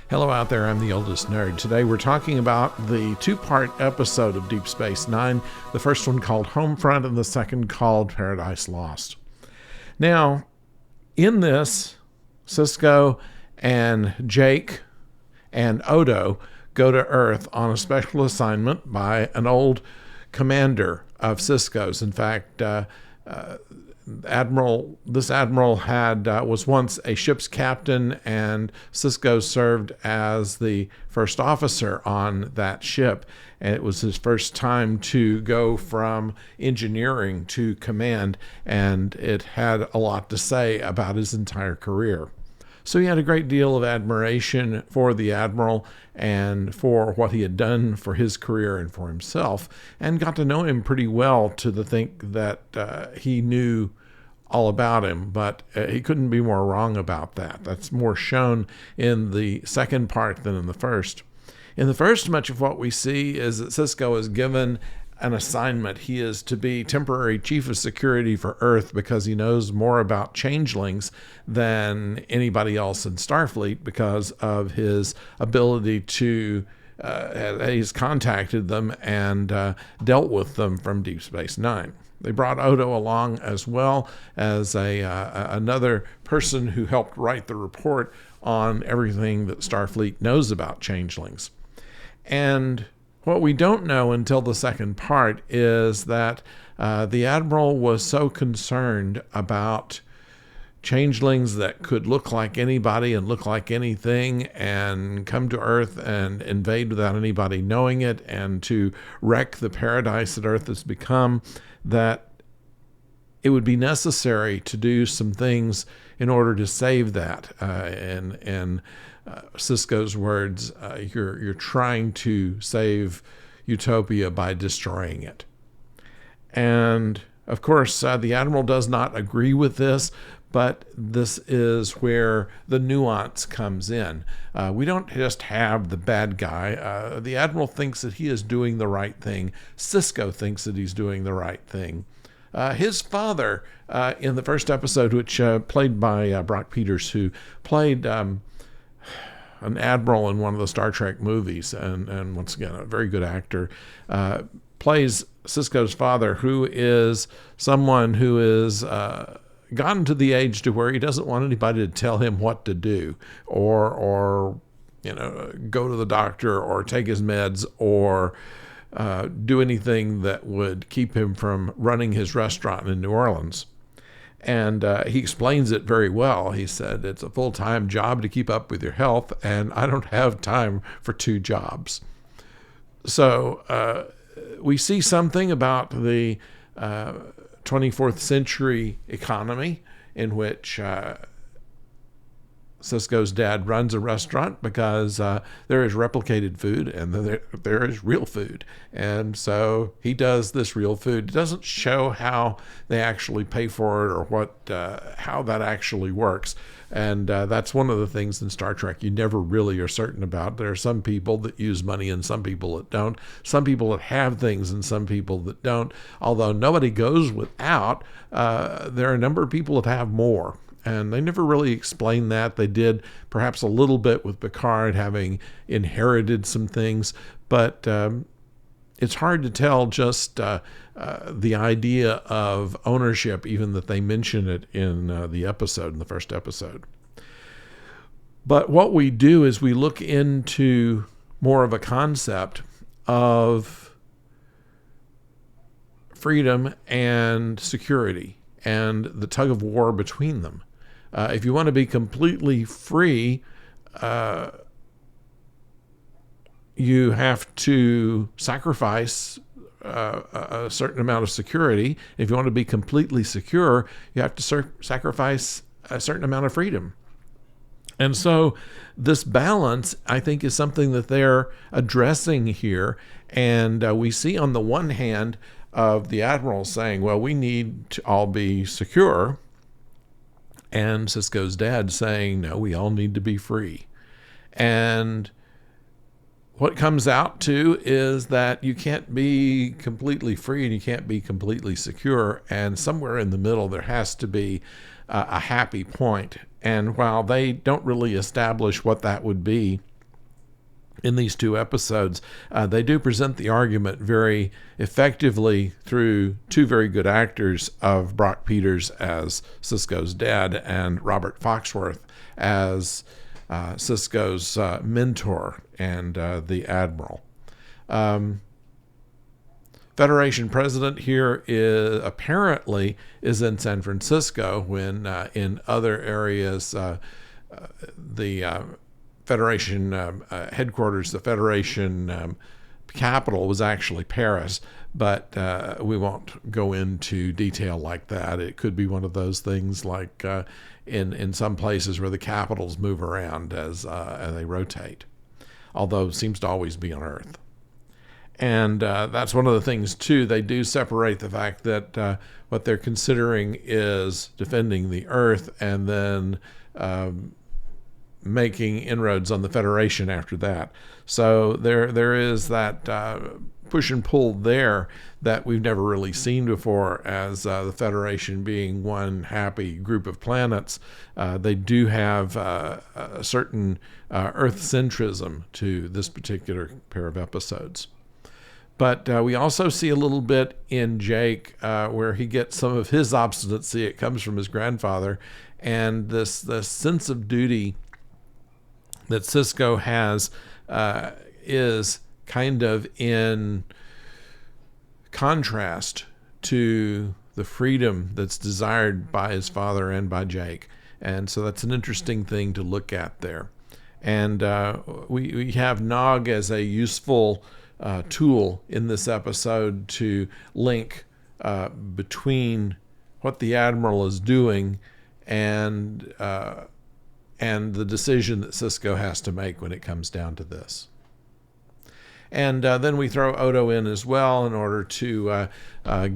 Hello out there, I'm the oldest nerd. Today we're talking about the two-part episode of Deep Space Nine, the first one called Homefront and the second called Paradise Lost. Now, in this, Sisko and Jake and Odo go to Earth on a special assignment by an old commander of Sisko's. In fact, this admiral was once a ship's captain, and Sisko served as the first officer on that ship. And it was his first time to go from engineering to command, and it had a lot to say about his entire career. So he had a great deal of admiration for the admiral and for what he had done for his career and for himself, and got to know him pretty well to think that he knew all about him, but he couldn't be more wrong about that. That's more shown in the second part than in the first. In the first, much of what we see is that Sisko is given an assignment. He is to be temporary chief of security for Earth because he knows more about changelings than anybody else in Starfleet because of his ability to he's contacted them and dealt with them from Deep Space Nine. They brought Odo along as well as another person who helped write the report on everything that Starfleet knows about changelings. And what we don't know until the second part is that the Admiral was so concerned about changelings that could look like anybody and look like anything and come to Earth and invade without anybody knowing it and to wreck the paradise that Earth has become, that it would be necessary to do some things in order to save that. In Sisko's words, you're trying to save Utopia by destroying it. And of course, the Admiral does not agree with this, but this is where the nuance comes in. We don't just have the bad guy. The Admiral thinks that he is doing the right thing. Sisko thinks that he's doing the right thing. His father, in the first episode, which played by Brock Peters, who played an admiral in one of the Star Trek movies, and once again, a very good actor, plays Sisko's father, who is someone who is gotten to the age to where he doesn't want anybody to tell him what to do, or go to the doctor, or take his meds, or do anything that would keep him from running his restaurant in New Orleans. And he explains it very well. He said, it's a full-time job to keep up with your health, and I don't have time for two jobs. So we see something about the 24th century economy in which Sisko's dad runs a restaurant because there is replicated food and there is real food. And so he does this real food. It doesn't show how they actually pay for it or how that actually works. And that's one of the things in Star Trek you never really are certain about. There are some people that use money and some people that don't. Some people that have things and some people that don't. Although nobody goes without, there are a number of people that have more. And they never really explained that. They did perhaps a little bit with Picard having inherited some things, but it's hard to tell just the idea of ownership, even that they mention it in the first episode. But what we do is we look into more of a concept of freedom and security and the tug of war between them. If you want to be completely free, you have to sacrifice a certain amount of security. If you want to be completely secure, you have to sacrifice a certain amount of freedom. And so this balance, I think, is something that they're addressing here. And we see on the one hand of the Admiral saying, well, we need to all be secure. And Sisko's dad saying, no, we all need to be free. And what comes out to is that you can't be completely free and you can't be completely secure. And somewhere in the middle, there has to be a happy point. And while they don't really establish what that would be, in these two episodes. They do present the argument very effectively through two very good actors of Brock Peters as Sisko's dad and Robert Foxworth as Sisko's mentor and the Admiral. Federation president here apparently is in San Francisco when in other areas the Federation headquarters, the Federation capital was actually Paris, but we won't go into detail like that. It could be one of those things like in some places where the capitals move around as they rotate, although it seems to always be on Earth. And that's one of the things, too. They do separate the fact that what they're considering is defending the Earth and then making inroads on the Federation after that. So there is that push and pull there that we've never really seen before as the Federation being one happy group of planets. They do have a certain Earth centrism to this particular pair of episodes. But we also see a little bit in Jake where he gets some of his obstinacy. It comes from his grandfather. And this sense of duty that Sisko has is kind of in contrast to the freedom that's desired by his father and by Jake. And so that's an interesting thing to look at there. And we have Nog as a useful tool in this episode to link between what the Admiral is doing and the decision that Sisko has to make when it comes down to this. And then we throw Odo in as well in order to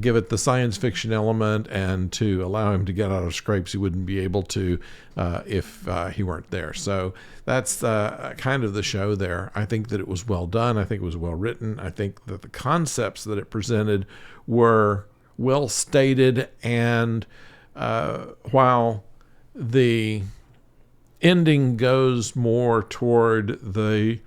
give it the science fiction element and to allow him to get out of scrapes he wouldn't be able to if he weren't there. So that's kind of the show there. I think that it was well done. I think it was well written. I think that the concepts that it presented were well stated. And while the ending goes more toward the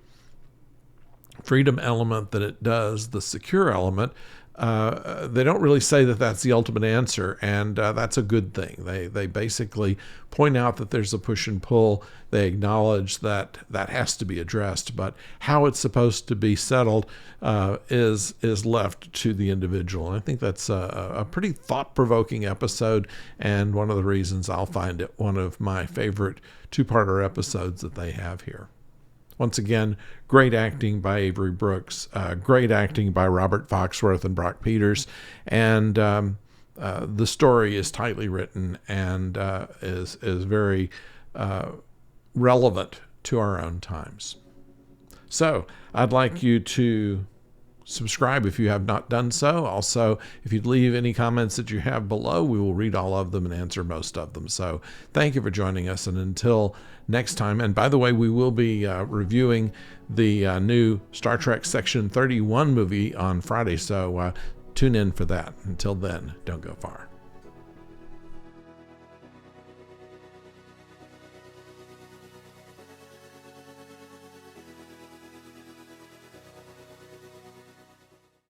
freedom element than it does the secure element, they don't really say that that's the ultimate answer, and that's a good thing. They basically point out that there's a push and pull. They acknowledge that that has to be addressed, but how it's supposed to be settled is left to the individual. And I think that's a pretty thought-provoking episode, and one of the reasons I'll find it one of my favorite two-parter episodes that they have here. Once again, great acting by Avery Brooks, great acting by Robert Foxworth and Brock Peters, and the story is tightly written and is very relevant to our own times. So I'd like you to subscribe if you have not done so. Also, if you'd leave any comments that you have below, we will read all of them and answer most of them. So thank you for joining us, and until next time. And by the way, we will be reviewing the new Star Trek Section 31 movie on Friday, so tune in for that. Until then, don't go far.